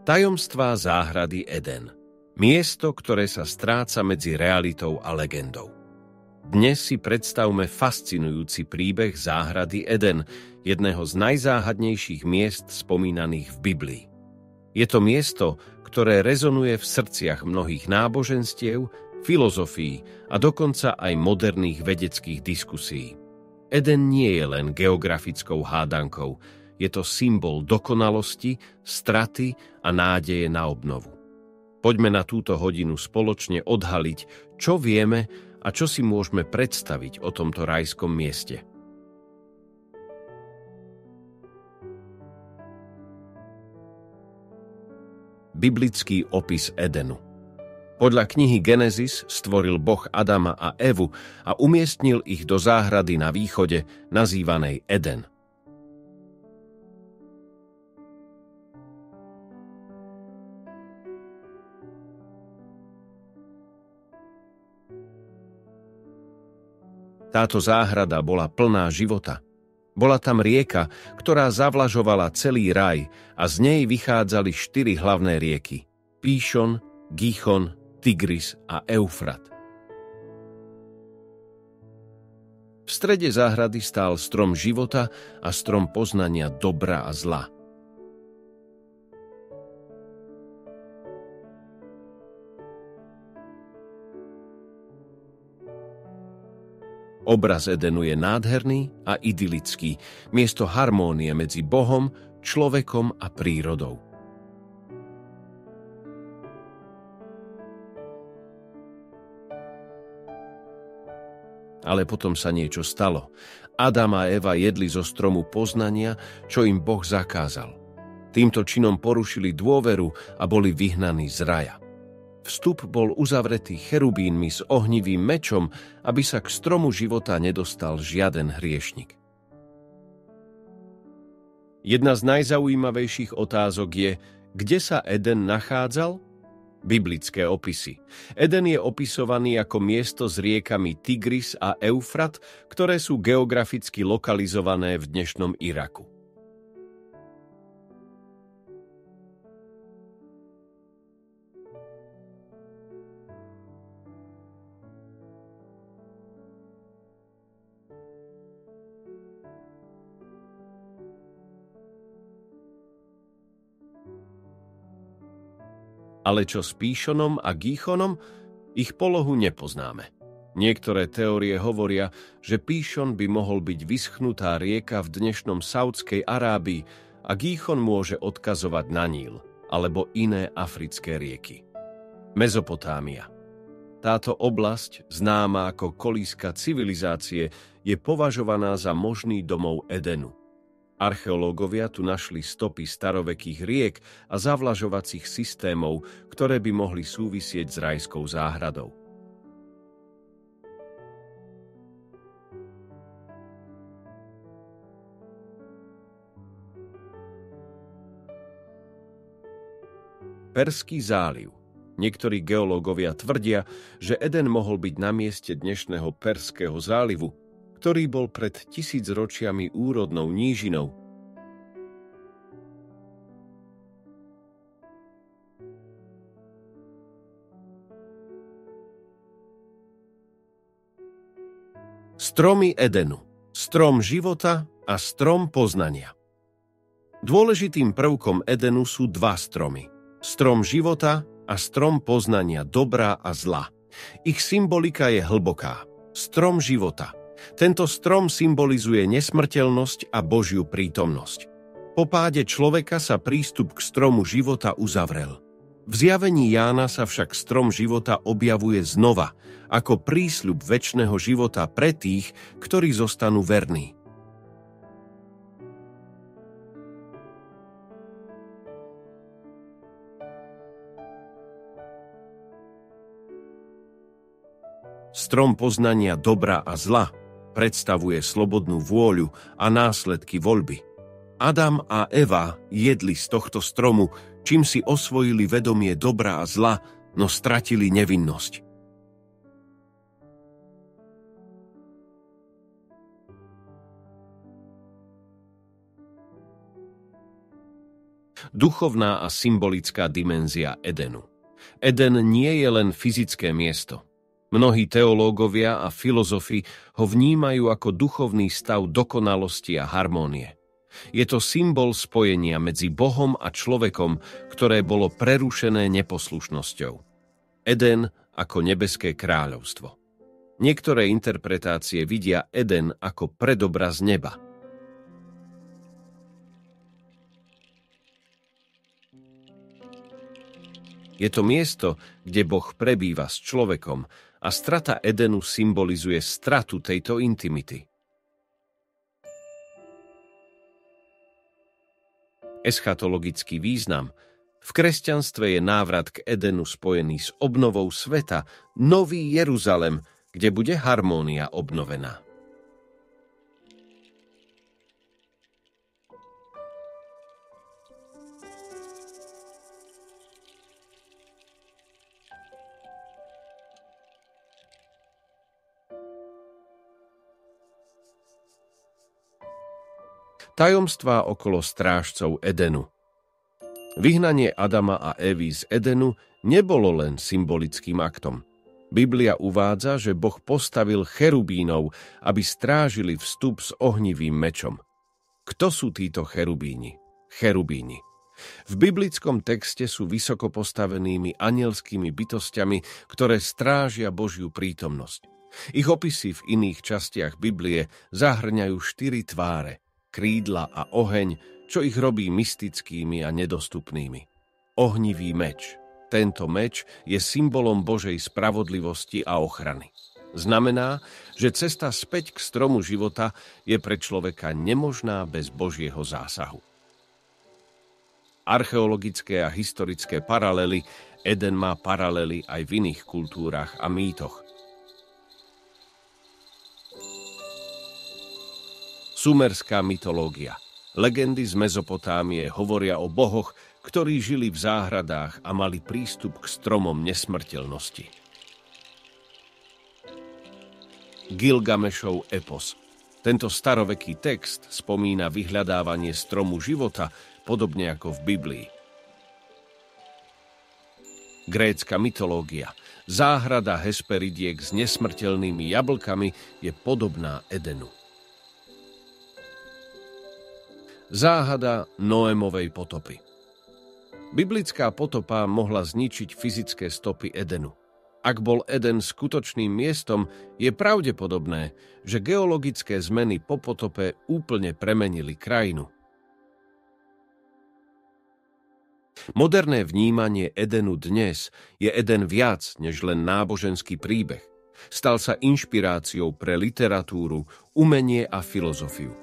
Tajomstvá záhrady Eden. Miesto, ktoré sa stráca medzi realitou a legendou. Dnes si predstavme fascinujúci príbeh záhrady Eden, jedného z najzáhadnejších miest spomínaných v Biblii. Je to miesto, ktoré rezonuje v srdciach mnohých náboženstiev, filozofií a dokonca aj moderných vedeckých diskusí. Eden nie je len geografickou hádankou, je to symbol dokonalosti, straty a nádeje na obnovu. Poďme na túto hodinu spoločne odhaliť, čo vieme a čo si môžeme predstaviť o tomto rajskom mieste. Biblický opis Edenu. Podľa knihy Genesis stvoril Boh Adama a Evu a umiestnil ich do záhrady na východe, nazývanej Eden. Táto záhrada bola plná života. Bola tam rieka, ktorá zavlažovala celý raj a z nej vychádzali 4 hlavné rieky: Píšon, Gíchon, Tigris a Eufrat. V strede záhrady stál strom života a strom poznania dobra a zla. Obraz Edenu je nádherný a idylický, miesto harmónie medzi Bohom, človekom a prírodou. Ale potom sa niečo stalo. Adam a Eva jedli zo stromu poznania, čo im Boh zakázal. Týmto činom porušili dôveru a boli vyhnaní z raja. Vstup bol uzavretý cherubínmi s ohnivým mečom, aby sa k stromu života nedostal žiaden hriešnik. Jedna z najzaujímavejších otázok je, kde sa Eden nachádzal? Biblické opisy. Eden je opisovaný ako miesto s riekami Tigris a Eufrat, ktoré sú geograficky lokalizované v dnešnom Iraku. Ale čo s Píšonom a Gíchonom? Ich polohu nepoznáme. Niektoré teórie hovoria, že Píšon by mohol byť vyschnutá rieka v dnešnom Saudskej Arábii a Gíchon môže odkazovať na Níl alebo iné africké rieky. Mezopotámia. Táto oblasť, známa ako kolíska civilizácie, je považovaná za možný domov Edenu. Archeológovia tu našli stopy starovekých riek a zavlažovacích systémov, ktoré by mohli súvisieť s rajskou záhradou. Perský záliv. Niektorí geológovia tvrdia, že Eden mohol byť na mieste dnešného Perského zálivu, ktorý bol pred 1000 ročiami úrodnou nížinou. Stromy Edenu. Strom života a strom poznania. Dôležitým prvkom Edenu sú 2 stromy. Strom života a strom poznania dobra a zla. Ich symbolika je hlboká. Strom života. Tento strom symbolizuje nesmrteľnosť a Božiu prítomnosť. Po páde človeka sa prístup k stromu života uzavrel. V zjavení Jána sa však strom života objavuje znova, ako prísľub večného života pre tých, ktorí zostanú verní. Strom poznania dobra a zla predstavuje slobodnú vôľu a následky voľby. Adam a Eva jedli z tohto stromu, čím si osvojili vedomie dobra a zla, no stratili nevinnosť. Duchovná a symbolická dimenzia Edenu. Eden nie je len fyzické miesto. Mnohí teológovia a filozofi ho vnímajú ako duchovný stav dokonalosti a harmónie. Je to symbol spojenia medzi Bohom a človekom, ktoré bolo prerušené neposlušnosťou. Eden ako nebeské kráľovstvo. Niektoré interpretácie vidia Eden ako predobraz neba. Je to miesto, kde Boh prebýva s človekom a strata Edenu symbolizuje stratu tejto intimity. Eschatologický význam. V kresťanstve je návrat k Edenu spojený s obnovou sveta, Nový Jeruzalem, kde bude harmónia obnovená. Tajomstvá okolo strážcov Edenu. Vyhnanie Adama a Evy z Edenu nebolo len symbolickým aktom. Biblia uvádza, že Boh postavil cherubínov, aby strážili vstup s ohnivým mečom. Kto sú títo cherubíni? Cherubíni. V biblickom texte sú vysoko postavenými anielskými bytosťami, ktoré strážia Božiu prítomnosť. Ich opisy v iných častiach Biblie zahŕňajú 4 tváre, krídla a oheň, čo ich robí mystickými a nedostupnými. Ohnivý meč. Tento meč je symbolom Božej spravodlivosti a ochrany. Znamená, že cesta späť k stromu života je pre človeka nemožná bez Božieho zásahu. Archeologické a historické paralely. Eden má paralely aj v iných kultúrach a mýtoch. Sumerská mytológia. Legendy z Mezopotámie hovoria o bohoch, ktorí žili v záhradách a mali prístup k stromom nesmrteľnosti. Gilgamešov epos. Tento staroveký text spomína vyhľadávanie stromu života, podobne ako v Biblii. Grécka mytológia. Záhrada Hesperidiek s nesmrteľnými jablkami je podobná Edenu. Záhada Noémovej potopy. Biblická potopa mohla zničiť fyzické stopy Edenu. Ak bol Eden skutočným miestom, je pravdepodobné, že geologické zmeny po potope úplne premenili krajinu. Moderné vnímanie Edenu dnes je Eden viac než len náboženský príbeh. Stal sa inšpiráciou pre literatúru, umenie a filozofiu.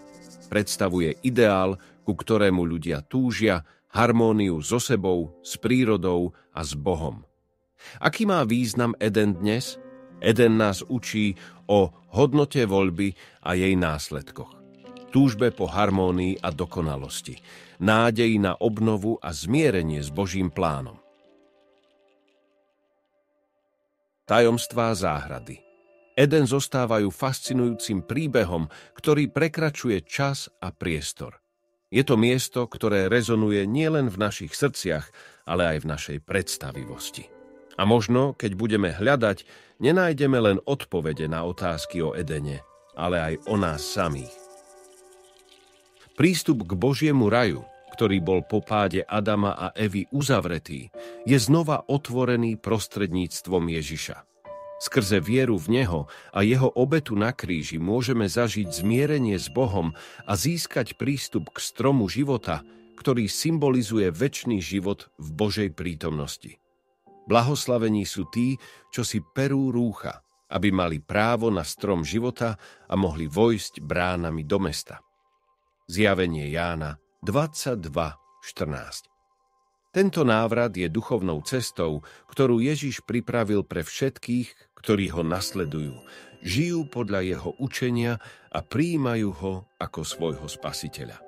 Predstavuje ideál, ku ktorému ľudia túžia, harmóniu so sebou, s prírodou a s Bohom. Aký má význam Eden dnes? Eden nás učí o hodnote voľby a jej následkoch. Túžbe po harmónii a dokonalosti. Nádeji na obnovu a zmierenie s Božím plánom. Tajomstvá záhrady. Eden zostávajú fascinujúcim príbehom, ktorý prekračuje čas a priestor. Je to miesto, ktoré rezonuje nielen v našich srdciach, ale aj v našej predstavivosti. A možno, keď budeme hľadať, nenájdeme len odpovede na otázky o Edene, ale aj o nás samých. Prístup k Božiemu raju, ktorý bol po páde Adama a Evy uzavretý, je znova otvorený prostredníctvom Ježiša. Skrze vieru v Neho a Jeho obetu na kríži môžeme zažiť zmierenie s Bohom a získať prístup k stromu života, ktorý symbolizuje večný život v Božej prítomnosti. Blahoslavení sú tí, čo si perú rúcha, aby mali právo na strom života a mohli vojsť bránami do mesta. Zjavenie Jána 22:14. Tento návrat je duchovnou cestou, ktorú Ježiš pripravil pre všetkých, ktorí ho nasledujú, žijú podľa jeho učenia a prijímajú ho ako svojho spasiteľa.